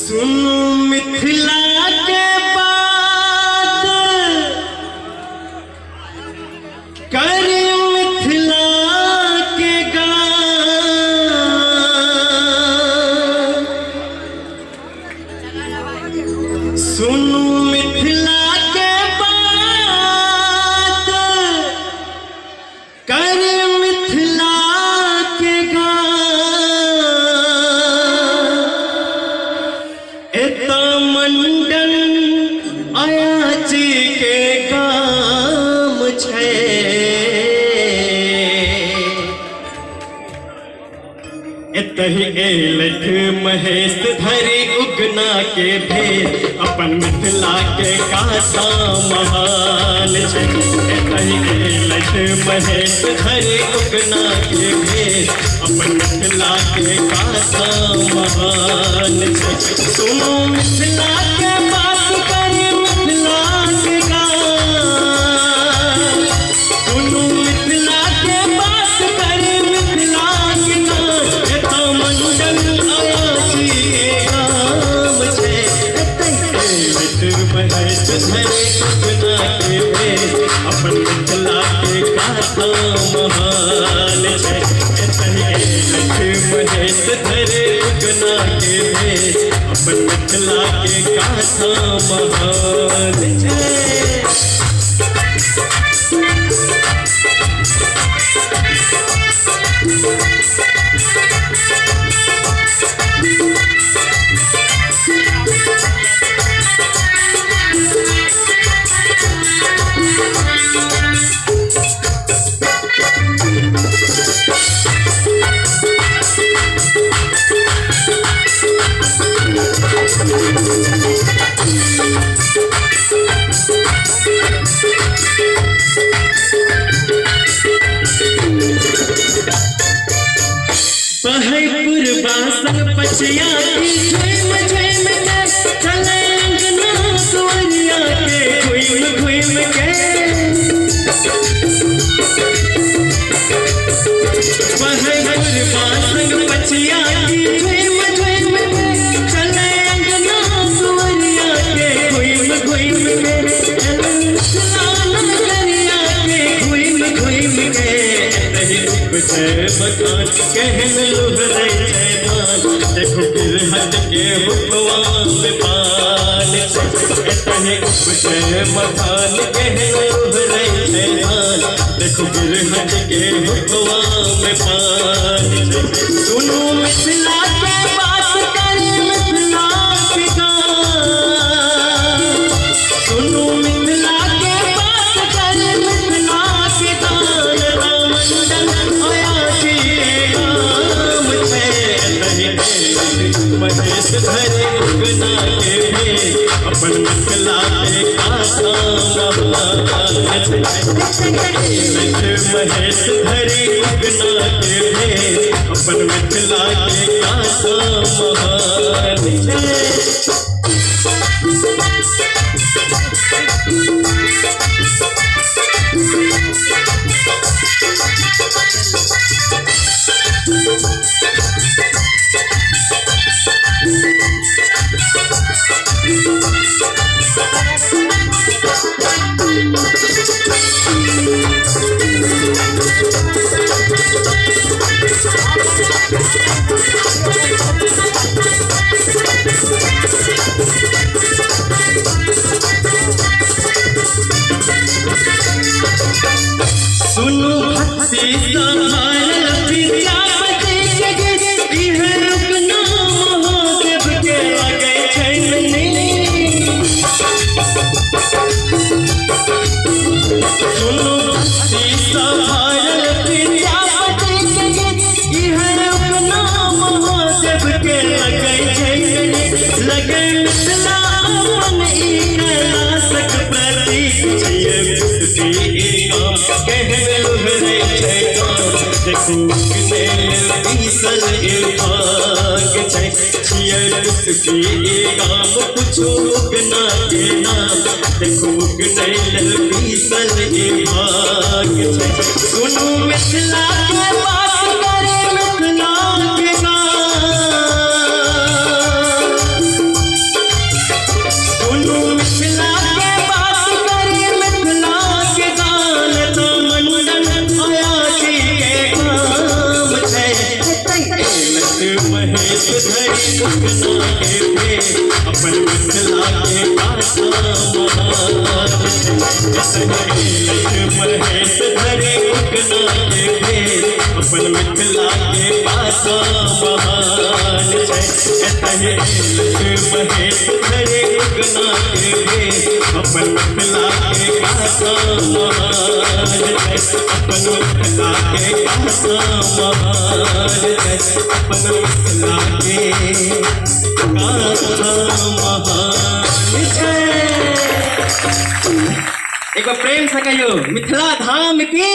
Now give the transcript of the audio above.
सुनो मिथिला के बात कर मिथिला के गान। सुनो मिथिला के बात कर मिथिला के मंडन अयाची के काम छे। एतहि एलठ महेश धरि उगना के भेद अपन मिथिला के कासा महान छे। एतहि एलठ महेश धरि उगना के भेद अपन मिथिला के कासा महान छे। सुनो मिथिला के बात करे मिथिला के गान। सुनो मिथिला के बात करे मिथिला के गान। एतो मंडन अयाची के काम छे। मिथिर महेश धरि उगना के भेद अपन मिथिला के गाथा महान छे। मिथिर महेश धरि उगना के भेद अपन मिथिला के गाथा महान छे। बासन पछिया की झुम झुम के चले अंगना सुवरिया के घुम घुम के। बासन पछिया की झुम झुम के चले अंगना सुवरिया के घुम घुम के। नगरिया के घुम घुम के। मकान कहन लुहरे देखो गिरहट के हुक्वा में पान। उपजे मकान कहन लुहरे देखो गिरहट के हुक्वा में पान। सुनो मिथिला के बात करे मिथिला के गान। सुनो मिथिला के बात करे मिथिला के गान। मंडन अयाची के काम छे। महेश धरि उगना के भेद अपन मिथिला के गाथा महान छे। महेश धरि उगना के भेद अपन मिथिला के गाथा महान छे। सुनो भक्ति संभाल विद्यापति के गीत इहे रुकना महादेव के लगे छैनी। सुनो भक्ति संभाल विद्यापति के गीत इहे रुकना महादेव के लगे छैनी। लगे मिथिला मन इहे आसक प्रतीक छियै। कहन लुहरे देखो किने पीसल भाग छे। छियलुसकी गाम पूछो उगना के नाम। देखो किने पीसल भाग छे। सुनो मिथिला के बात करे मिथिला के गान। महेश धरी उगना के भे अपन मिथिला के भाषा महान महेश धरी उगना के भे अपन मिथिला के भाषा महान महेश धरी उगना के भे अपन मिथिला के भाषा महान अपन मिथिला के भाषा महान अपन मिथिला के भाषा महान एक बार प्रेम से कहियो मिथिला धाम की।